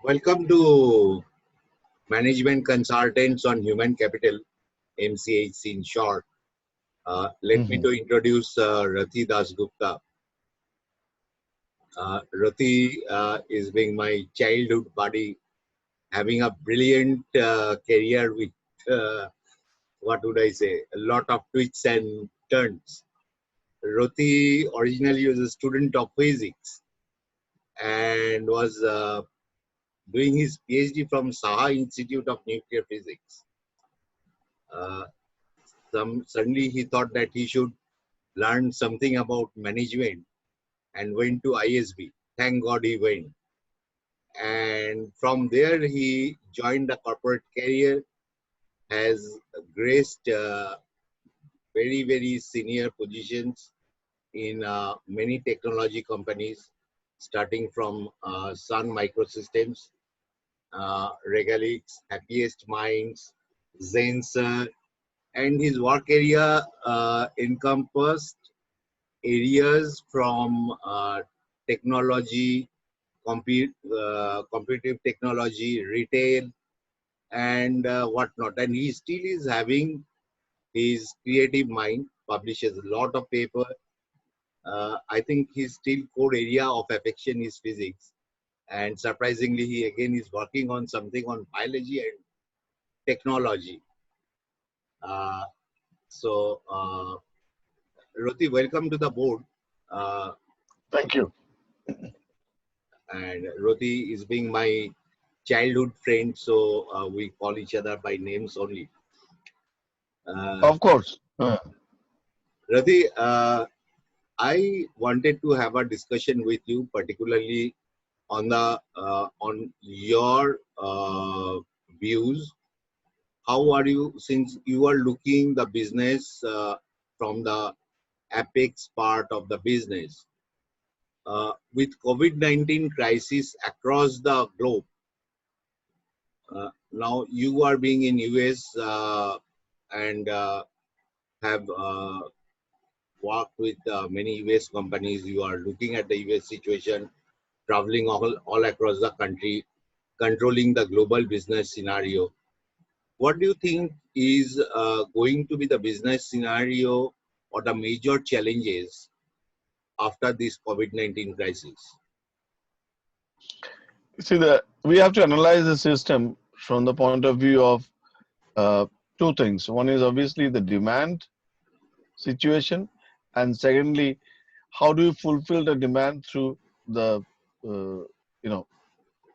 Welcome to Management Consultants on Human Capital, MCHC in short. Let me Mhm. to introduce Rathi Dasgupta. Rathi is being my childhood buddy, having a brilliant career with, what would I say, a lot of twists and turns. Rathi originally was a student of physics and was doing his PhD from Saha Institute of Nuclear Physics. Uh, Suddenly he thought that he should learn something about management and went to ISB. Thank God he went. And from there he joined the corporate career, has graced very senior positions in many technology companies, starting from Sun Microsystems, Regalix, Happiest Minds, Zensar, and his work area encompassed areas from technology, competitive technology, retail, and whatnot. And he still is having his creative mind, publishes a lot of paper. I think his still core area of affection is physics. And surprisingly, he again is working on something on biology and technology. Uh, so, Roti, welcome to the board. Uh, Thank you. and Roti is being my childhood friend, so we call each other by names only. Uh, Of course. Rati, I wanted to have a discussion with you, particularly on the on your views. How are you, since you are looking the business from the apex part of the business? With COVID-19 crisis across the globe, now you are being in US and have worked with many US companies. You are looking at the US situation, traveling all across the country, controlling the global business scenario. What do you think is going to be the business scenario or the major challenges after this COVID-19 crisis? See, we have to analyze the system from the point of view of uh, two things. One is obviously the demand situation, and secondly, how do you fulfill the demand through the you know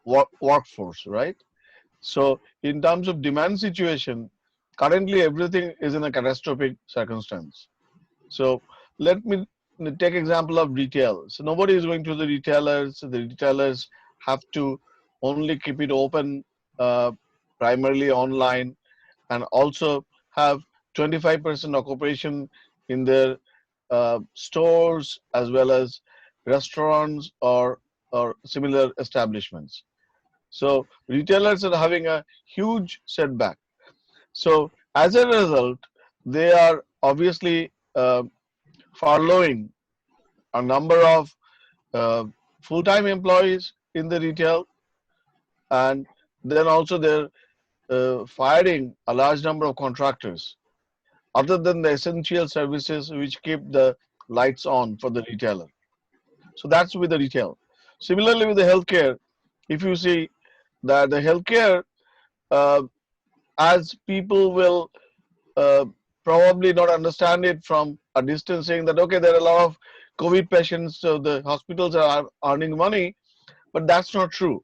workforce, right? So, in terms of demand situation, currently everything is in a catastrophic circumstance. So, let me take example of retail. So, nobody is going to the retailers. The retailers have to only keep it open uh, primarily online, and also have 25% occupation in their stores as well as restaurants or similar establishments. So retailers are having a huge setback. So as a result, they are obviously furloughing a number of uh, full-time employees in the retail, and then also they're firing a large number of contractors other than the essential services which keep the lights on for the retailer. So that's with the retail. Similarly with the healthcare, if you see that the healthcare, uh, as people will uh, probably not understand it from a distance, saying that okay, there are a lot of COVID patients, so the hospitals are earning money, but that's not true.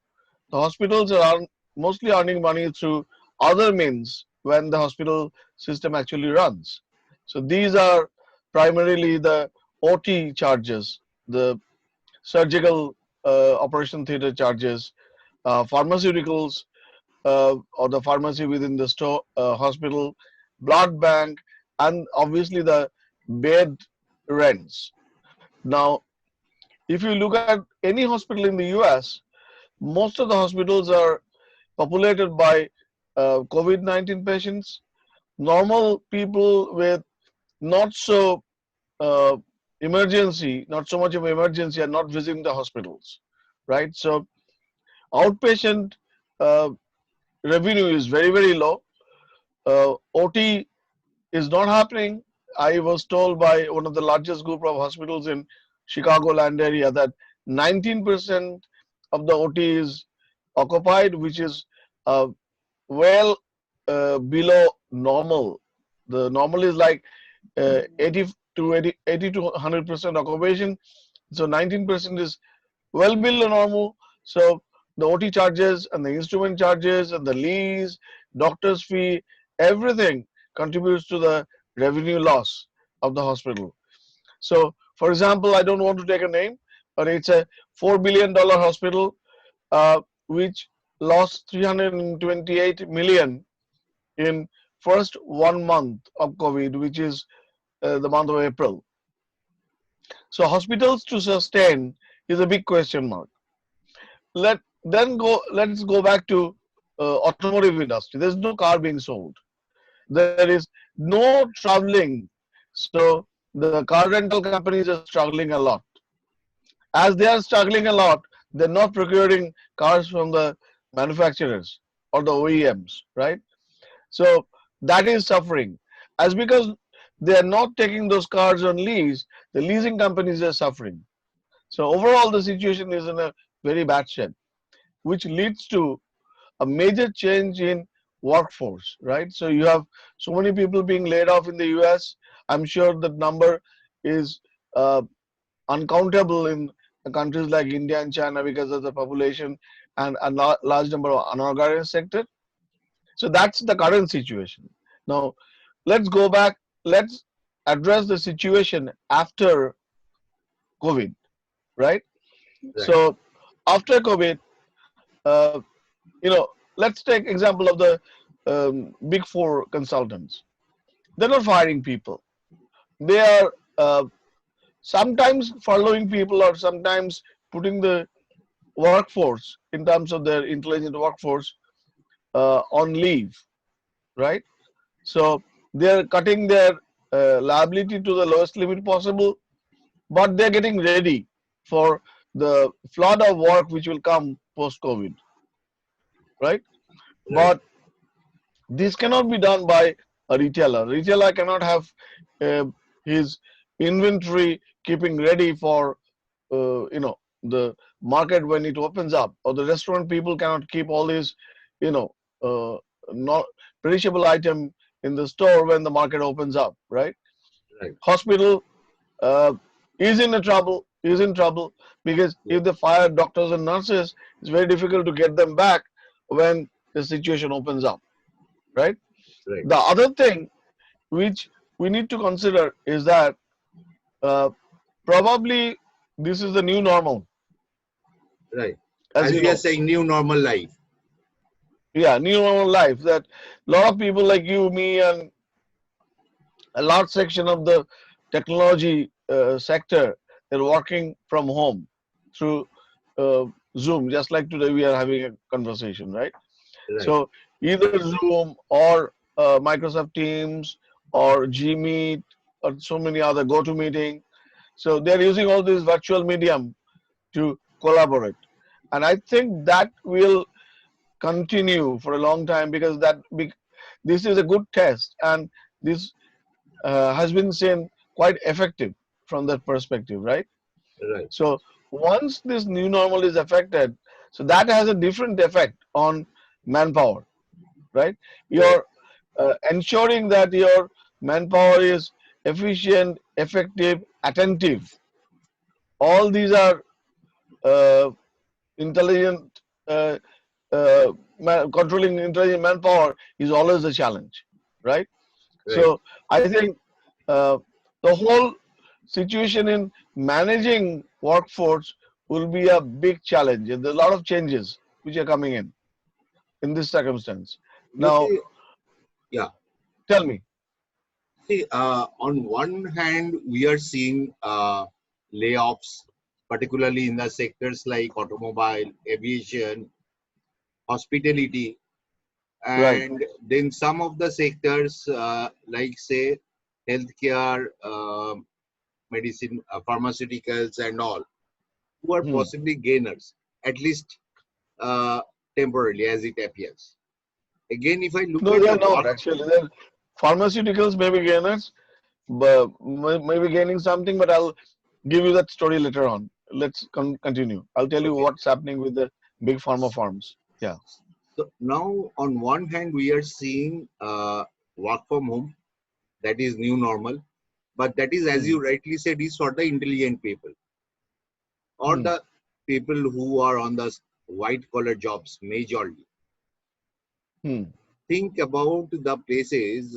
The hospitals are mostly earning money through other means when the hospital system actually runs. So these are primarily the OT charges, the surgical operation theater charges, pharmaceuticals, or the pharmacy within the store, hospital, blood bank, and obviously the bed rents. Now, if you look at any hospital in the US, most of the hospitals are populated by COVID-19 patients. Normal people with not so uh, not so much of emergency, are not visiting the hospitals, right? So outpatient revenue is very, very low. OT is not happening. I was told by one of the largest group of hospitals in Chicagoland area that 19% of the OT is occupied, which is uh, well below normal. The normal is like 80 to 100% occupation. So 19% is well below normal. So the OT charges and the instrument charges and the lease, doctor's fee, everything contributes to the revenue loss of the hospital. So, for example, I don't want to take a name, but it's a $4 billion hospital which lost 328 million in first 1 month of COVID, which is the month of April. So hospitals to sustain is a big question mark. Let's go back to automotive industry. There's no car being sold. There is no traveling. So the car rental companies are struggling a lot. As they are struggling a lot, they're not procuring cars from the manufacturers or the OEMs, right? So that is suffering. As because they are not taking those cars on lease, the leasing companies are suffering. So overall, the situation is in a very bad shape, which leads to a major change in workforce, right? So you have so many people being laid off in the US. I'm sure that number is uh, uncountable in countries like India and China because of the population and a large number of unorganized sector. So that's the current situation. Now, let's go back. Let's address the situation after COVID, right? Right. So after COVID, uh, let's take example of the big four consultants. They're not firing people. They are sometimes furloughing people or sometimes putting the workforce in terms of their intelligent workforce on leave, right? So they're cutting their liability to the lowest limit possible, but they're getting ready for the flood of work which will come post COVID, right? Right. But this cannot be done by a retailer. Retailer cannot have uh, his inventory keeping ready for the market when it opens up, or the restaurant people cannot keep all these you know uh, not perishable item in the store when the market opens up, right? Right. Hospital uh, is in trouble because Yeah. if they fire doctors and nurses, it's very difficult to get them back when the situation opens up, right? Right. The other thing which we need to consider is that uh, probably this is the new normal, Right. as As you we are know. saying, new normal life. Yeah, new normal life that a lot of people like you, me, and a large section of the technology sector, they're working from home through uh, Zoom, just like today we are having a conversation, right? Right. So either Zoom or Microsoft Teams or Gmeet or so many other GoToMeeting. So they're using all these virtual medium to collaborate. And I think that will continue for a long time because this is a good test and this has been seen quite effective from that perspective, right? Right. So once this new normal is affected, so that has a different effect on manpower, right? Right. You're ensuring that your manpower is efficient, effective, attentive. All these are uh, intelligent, uh, controlling intelligent manpower is always a challenge, right? Right. So I think uh, the whole situation in managing workforce will be a big challenge. And there's a lot of changes which are coming in this circumstance. You Now, see, yeah. tell me. See, on one hand, we are seeing layoffs, particularly in the sectors like automobile, aviation, hospitality, Right. and then some of the sectors like, say, healthcare, medicine, pharmaceuticals, and all, who are Hmm. possibly gainers, at least temporarily as it appears. Again, if I look No, at they the are not work, actually. They're, pharmaceuticals may be gainers, but maybe gaining something, but I'll give you that story later on. Let's continue. I'll tell you okay. what's happening with the big pharma farms. Yeah. So now, on one hand, we are seeing work from home, that is new normal, but that is, as Hmm. you rightly said, is for the intelligent people or Hmm. the people who are on the white collar jobs majorly. Hmm. Think about the places.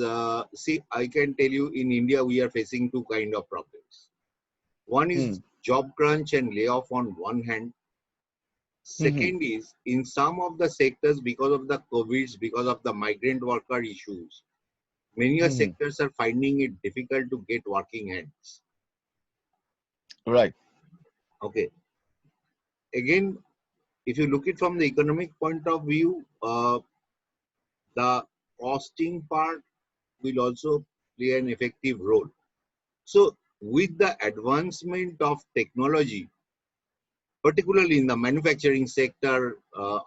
See, I can tell you in India, we are facing two kind of problems. One Hmm. is job crunch and layoff on one hand. Hmm. Second is in some of the sectors because of the COVID, because of the migrant worker issues, many Hmm. sectors are finding it difficult to get working hands. Right. Okay. Again, if you look it from the economic point of view, the costing part will also play an effective role. So, with the advancement of technology, particularly in the manufacturing sector,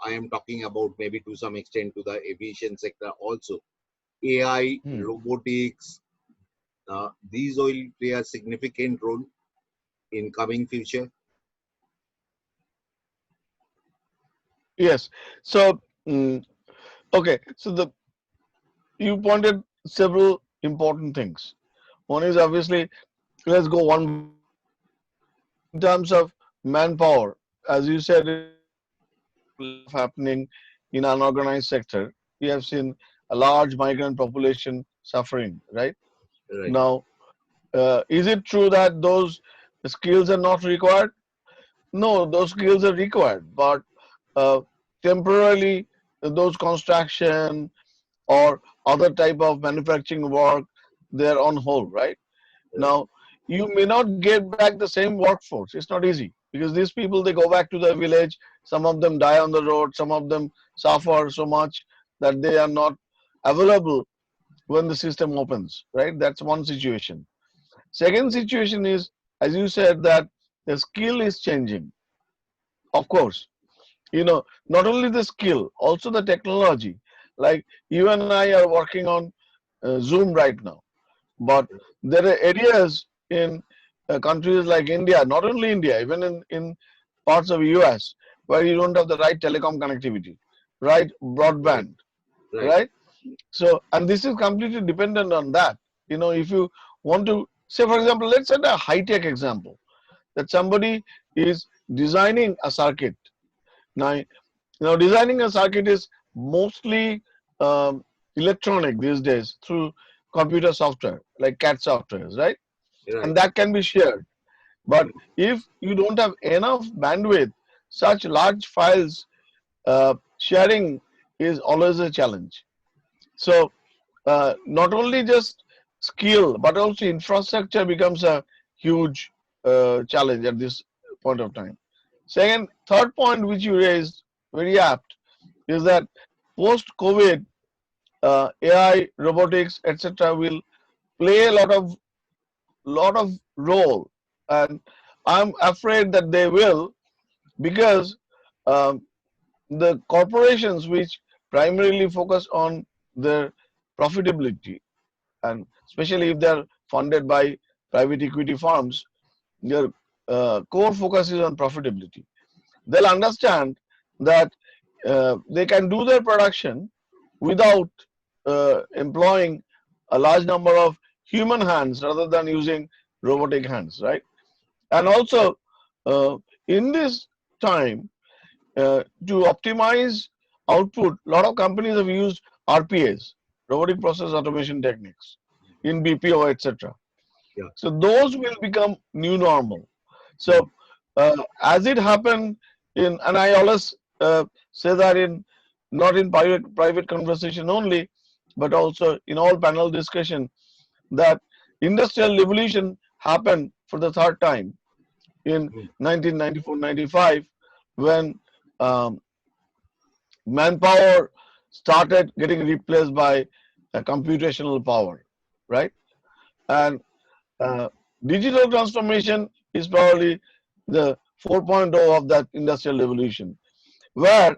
I am talking about maybe to some extent to the aviation sector also. AI, Hmm. robotics, these will play a significant role in coming future. Yes. So, okay. So you pointed several important things. One is obviously, let's go one by one. In terms of manpower, as you said, in India, we have seen layoff happening in unorganized sector. We have seen a large migrant population suffering, right? Right, Now, is it true that those skills are not required? No, those skills are required, but uh, temporarily those construction or other type of manufacturing work, they're on hold, right? right, Now, you may not get back the same workforce. It's not easy because these people, they go back to their village. Some of them die on the road. Some of them suffer so much that they are not available when the system opens, right? That's one situation. Second situation is, as you said, that the skill is changing. Of course, not only the skill, also the technology. Like you and I are working on Zoom right now, but there are areas in countries like India, not only India, even in parts of US, where you don't have the right telecom connectivity, right right, broadband, right, right? So, and this is completely dependent on that. If you want to say, for example, let's set a high tech example that somebody is designing a circuit. Now, designing a circuit is mostly electronic these days through computer software like CAD softwares, right? right, And that can be shared. But if you don't have enough bandwidth, such large files sharing is always a challenge. So, not only just skill, but also infrastructure becomes a huge challenge at this point of time. Third point which you raised, very apt, is that post-COVID, AI, robotics, etc., will play a lot of role, and I'm afraid that they will because um, the corporations which primarily focus on their profitability, and especially if they're funded by private equity firms, their core focus is on profitability. They'll understand that they can do their production without employing a large number of human hands rather than using robotic hands, right? And also, uh, in this time, to optimize output, a lot of companies have used RPAs, robotic process automation techniques, in BPO, etc. yeah, So those will become new normal. So as it happened and I always say that in not in private conversation only, but also in all panel discussion, that industrial revolution happened for the third time in 1994-95 when um, manpower started getting replaced by computational power, right? And uh, digital transformation is probably the 4.0 of that industrial revolution, where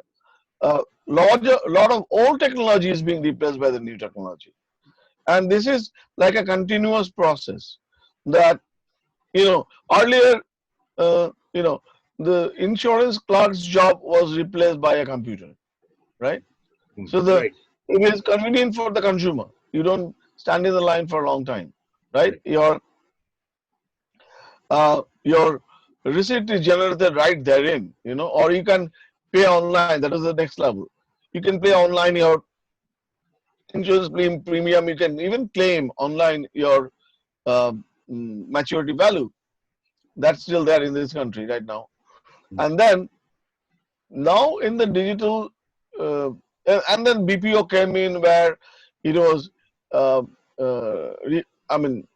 lot of old technology is being replaced by the new technology, and this is like a continuous process. That earlier, the insurance clerk's job was replaced by a computer, right? So Right. it is convenient for the consumer. You don't stand in the line for a long time, right? Correct. Your receipt is generated right therein, or you can pay online. That is the next level. You can pay online your insurance premium. You can even claim online your maturity value. That's still there in this country right now. And then now in the digital, uh, and then BPO came in where it was, uh, I mean,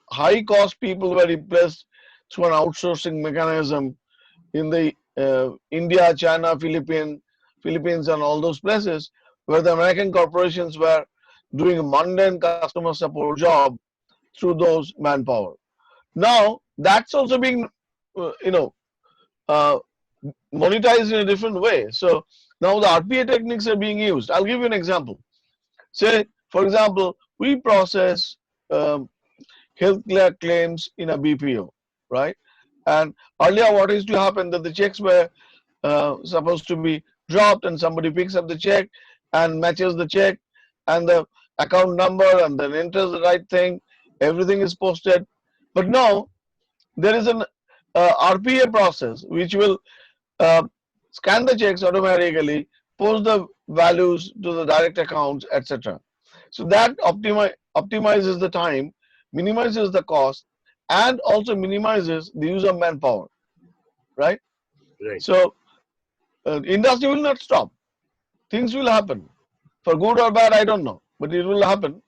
high cost people were replaced through an outsourcing mechanism in the India, China, Philippines, and all those places where the American corporations were doing a mundane customer support job through those manpower. Now that's also being, uh, you know, uh, monetized in a different way. So now the RPA techniques are being used. I'll give you an example. Say, for example, we process um, healthcare claims in a BPO, right? And earlier, what used to happen that the checks were supposed to be dropped, and somebody picks up the check and matches the check and the account number and then enters the right thing. Everything is posted. But now there is an RPA process which will uh, scan the checks automatically, post the values to the direct accounts, etc. So that optimizes the time, minimizes the cost, and also minimizes the use of manpower, right? Right. So industry will not stop. Things will happen. For good or bad, I don't know, but it will happen.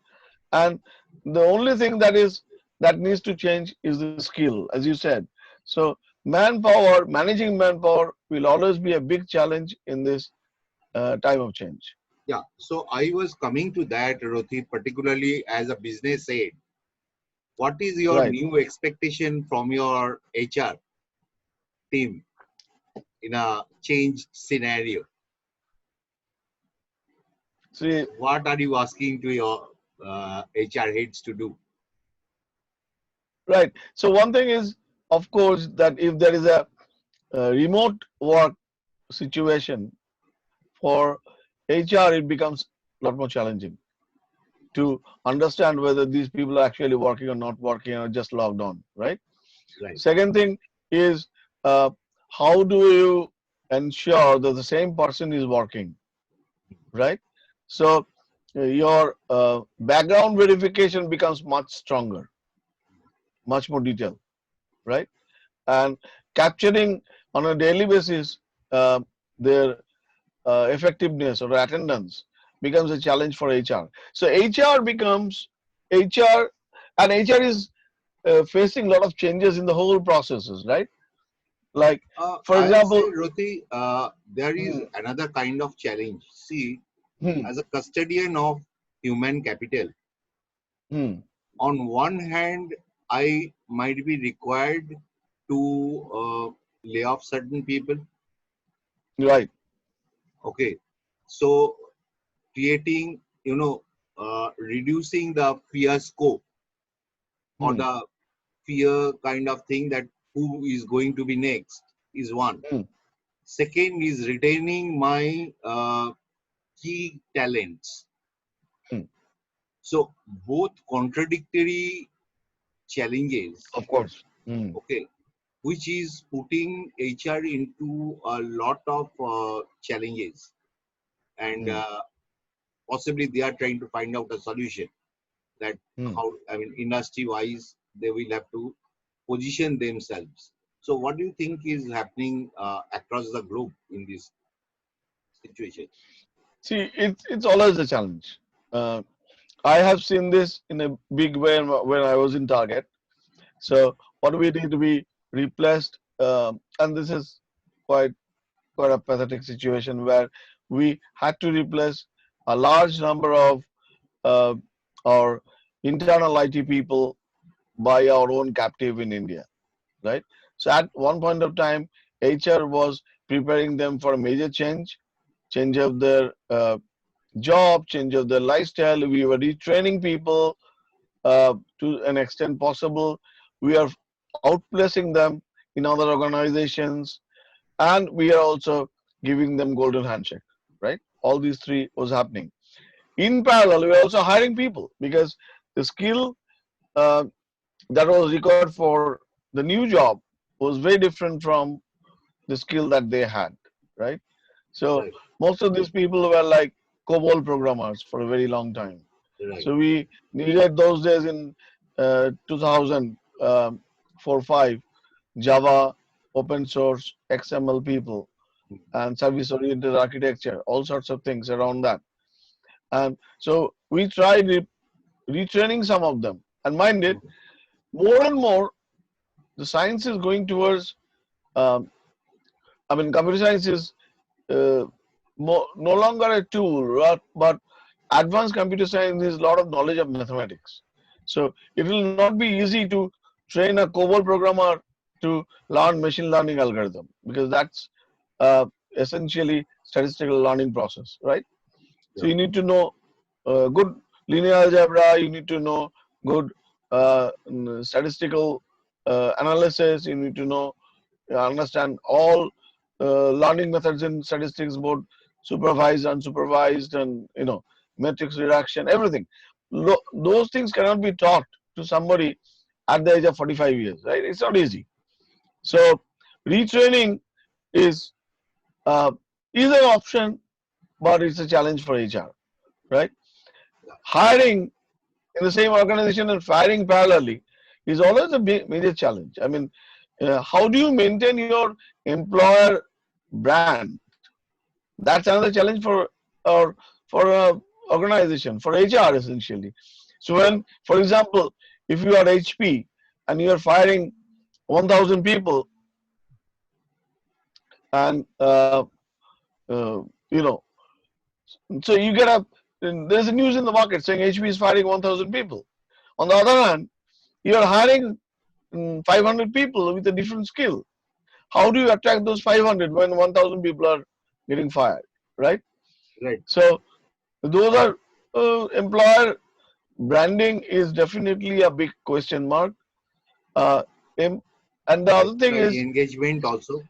And the only thing that needs to change is the skill, as you said. So manpower, managing manpower will always be a big challenge in this time of change. Yeah. So I was coming to that, Rathi, particularly as a business aid. What is your Right. new expectation from your HR team in a changed scenario? See, What are you asking to your HR heads to do? right. So one thing is, of course, that if there is a remote work situation for HR, it becomes a lot more challenging to understand whether these people are actually working or not working or just logged on, right? Right. Second thing is, uh, how do you ensure that the same person is working, right? So your background verification becomes much stronger, much more detailed, right? And capturing on a daily basis uh, their effectiveness or attendance becomes a challenge for HR. So HR becomes HR, and HR is facing a lot of changes in the whole processes, right? Like, for I'll say, example, Roti, there is hmm, another kind of challenge. See, hmm, as a custodian of human capital, hmm, on one hand, I might be required to lay off certain people. right, Okay. So, creating, reducing the fear scope or hmm, the fear kind of thing that who is going to be next is one. hmm, Second is retaining my key talents. hmm, So both contradictory challenges, of course. Hmm, okay, which is putting HR into a lot of challenges, and hmm, possibly they are trying to find out a solution that hmm. how, I mean, industry wise they will have to position themselves. So what do you think is happening across the globe in this situation? See, it's always a challenge. Uh, I have seen this in a big way when I was in Target. So what we did, we replaced, and this is quite quite a pathetic situation where we had to replace a large number of uh, our internal IT people by our own captive in India, right? So at one point of time, HR was preparing them for a major change, change of their job, change of their lifestyle. We were retraining people to an extent possible. We are outplacing them in other organizations, and we are also giving them golden handshake, right? All these three was happening. In parallel, we are also hiring people because the skill uh, that was required for the new job was very different from the skill that they had, right? So Right. most of these people were like COBOL programmers for a very long time. Right. So we needed those days in 2004, 5, Java, open source, XML people, and service-oriented architecture, all sorts of things around that. And so we tried retraining some of them. And mind it, more and more, the science is going towards, um, computer science is uh, no longer a tool, but advanced computer science is a lot of knowledge of mathematics. So it will not be easy to train a COBOL programmer to learn machine learning algorithm because that's essentially statistical learning process, right? So Yeah. you need to know good linear algebra, you need to know good statistical analysis, you need to know understand all learning methods in statistics, both supervised, unsupervised, and matrix reduction, everything. Those things cannot be taught to somebody at the age of 45 years, right? It's not easy. So retraining is uh, is an option, but it's a challenge for HR, right? Hiring in the same organization and firing parallelly is always a big, major challenge. I mean, how do you maintain your employer brand? That's another challenge for a organization, for HR essentially. So when, for example, if you are HP and you are firing 1,000 people, and you know, so you get a there's a news in the market saying HP is firing 1,000 people. On the other hand, you are hiring 500 people with a different skill. How do you attract those 500 when 1,000 people are getting fired, right? Right. So those are employer branding is definitely a big question mark. Uh, em- and the other thing Employee is engagement also.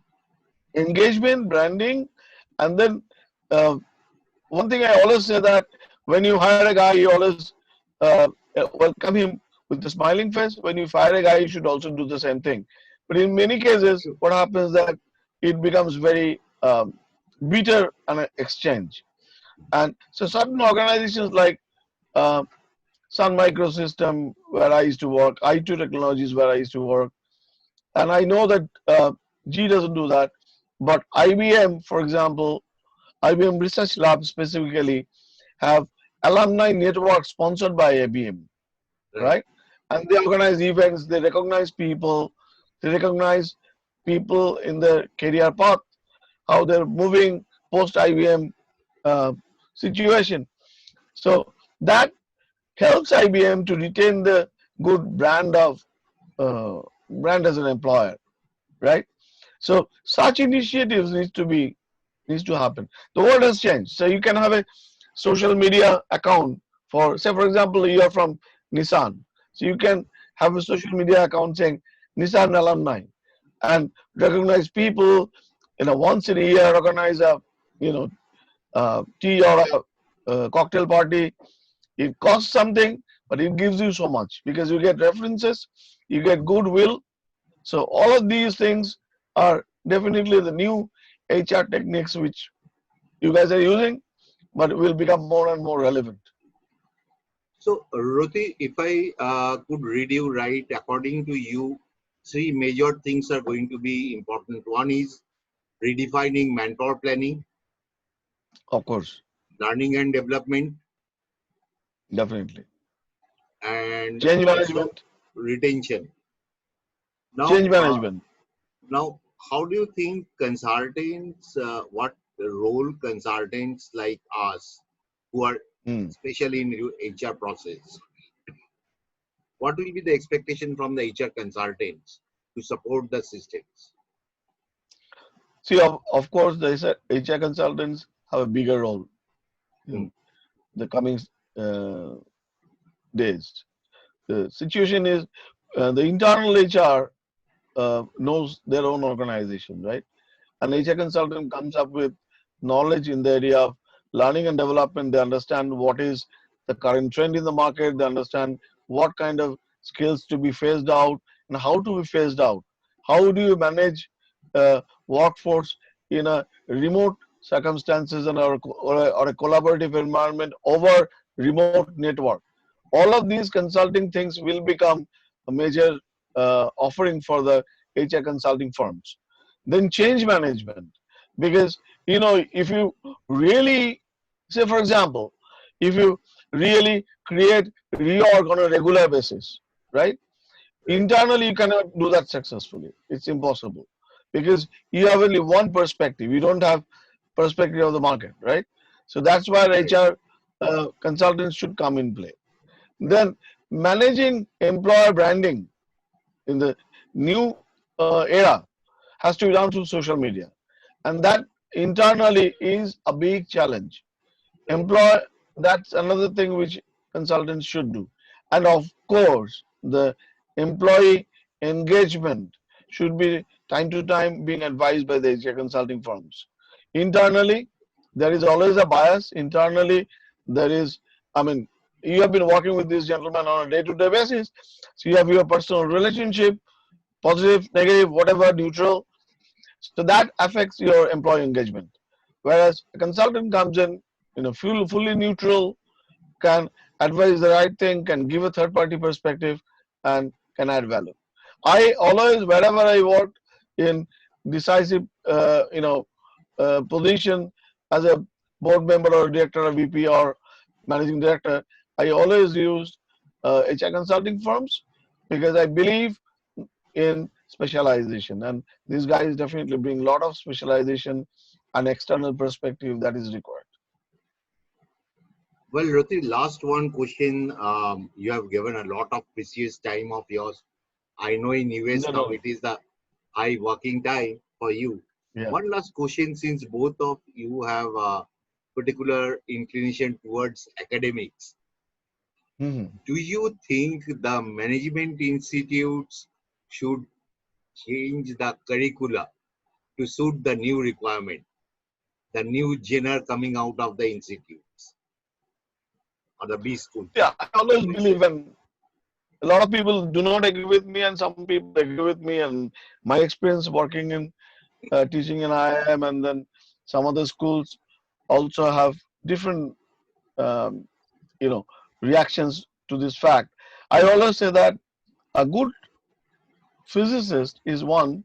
engagement, branding, and then uh, one thing I always say that when you hire a guy, you always welcome him with a smiling face. When you fire a guy, you should also do the same thing. But in many cases, what happens that it becomes very bitter an exchange. And so certain organizations like uh, Sun Microsystem, where I used to work, I2 Technologies, where I used to work, and I know that G doesn't do that. But IBM, for example, IBM Research Lab specifically have alumni network sponsored by IBM, Right. right? And they organize events, they recognize people in their career path, how they're moving post IBM uh, situation. So that helps IBM to retain the good uh, brand as an employer, right? So such initiatives needs to happen. The world has changed. So you can have a social media account for, say, for example, you are from Nissan. So you can have a social media account saying Nissan alumni and recognize people, once in a year, organize a, you know, tea or a cocktail party. It costs something, but it gives you so much because you get references, you get goodwill. So all of these things are definitely the new HR techniques which you guys are using, but will become more and more relevant. So, Rathi, if I could read you right, according to you, three major things are going to be important. One is redefining manpower planning, Of course, learning and development, definitely. and Change also management, retention. Now, change management. now, how do you think consultants, what role consultants like us, who are Hmm. especially in HR process, what will be the expectation from the HR consultants to support the systems? See, of course, the HR consultants have a bigger role Hmm. in the coming uh, days. The situation is the internal HR knows their own organization, right? An HR consultant comes up with knowledge in the area of learning and development. They understand what is the current trend in the market. They understand what kind of skills to be phased out and how to be phased out. How do you manage workforce in a remote circumstances and or a collaborative environment over remote network? All of these consulting things will become a major offering for the HR consulting firms. Then change management, because if you really say, for example, if you really create reorg on a regular basis, right? Right. Internally, you cannot do that successfully. It's impossible because you have only one perspective. You don't have perspective of the market, right? So that's why Right. HR consultants should come in play. Then managing employer branding in the new era has to be done through social media, and that internally is a big challenge. Right. Employ That's another thing which consultants should do, and of course the employee engagement should be time to time being advised by the HR consulting firms. Internally, there is always a bias. Internally, there is, I mean, you have been working with this gentleman on a day-to-day basis, so you have your personal relationship, positive, negative, whatever, neutral. So that affects your employee engagement. Whereas a consultant comes in, fully neutral, can advise the right thing, can give a third party perspective, and can add value. I always, wherever I worked in decisive, position as a board member or director or VP or managing director, I always used HR consulting firms because I believe in specialization, and these guys definitely bring a lot of specialization and external perspective that is required. Well, Rathi, last one question. You have given a lot of precious time of yours. I know in US No, now no, it is the high working time for you. yeah. One last question, since both of you have a particular inclination towards academics, Mhm. do you think the management institutes should change the curricula to suit the new requirement, the new genre coming out of the institutes or the B schools? Yeah, I always What do you believe, say? and a lot of people do not agree with me, and some people agree with me. And my experience working in teaching in IIM and then some other schools also have different, um, you know, reactions to this fact. I always say that a good physicist is one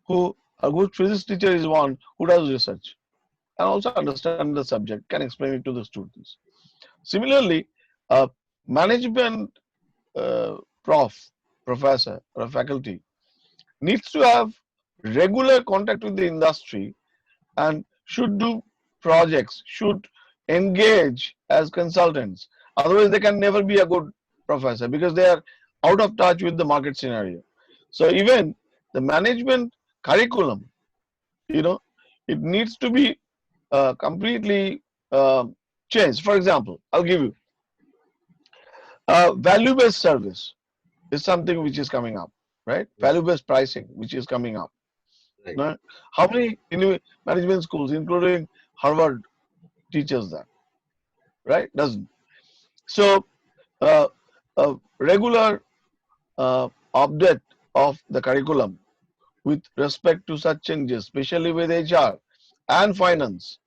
who, a good physics teacher is one who does research and also understand the subject, can explain it to the students. Similarly, a management prof, professor, or a faculty needs to have regular contact with the industry and should do projects, should engage as consultants. Otherwise, they can never be a good professor because they are out of touch with the market scenario. So even the management curriculum, you know, it needs to be completely uh, changed. For example, I'll give you value-based service is something which is coming up, right? Yes, Value-based pricing, which is coming up. right. Right? How many management schools, including Harvard, teaches that, right? Doesn't. So, uh, a regular update of the curriculum with respect to such changes, especially with HR and finance,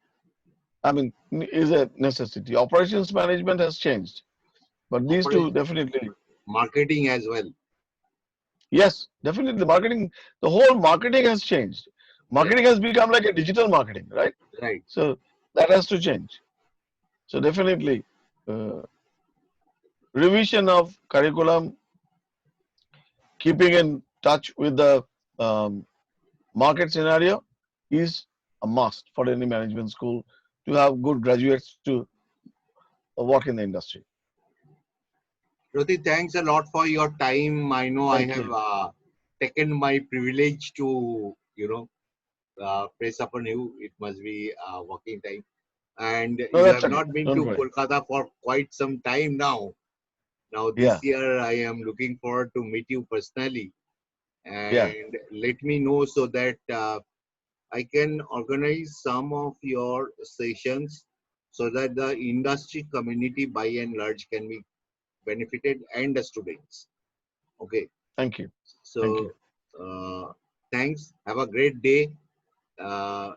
I mean, is a necessity. Operations management has changed, but these two Operation, definitely, marketing as well. yes, definitely. Marketing, the whole marketing has changed. Yeah, Marketing has become like a digital marketing, right? right. So that has to change. So definitely, uh, revision of curriculum, keeping in touch with the um, market scenario is a must for any management school to have good graduates to work in the industry. Shruti, thanks a lot for your time. I know I Thank have you. taken my privilege to, press upon you. It must be working time. And No, you that's have okay. not been Don't to worry. Kolkata for quite some time now. Now Yeah, this year I am looking forward to meet you personally yeah. and let me know so that I can organize some of your sessions so that the industry community by and large can be benefited and the students. Okay. Thank you. Thank you. So thanks. Have a great day. Uh,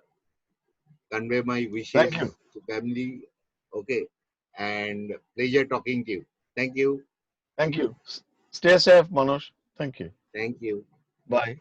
Convey my wishes Thank you. to family. Okay. And pleasure talking to you. Thank you. Thank you. Stay safe, Manoj. Thank you. Thank you. Bye.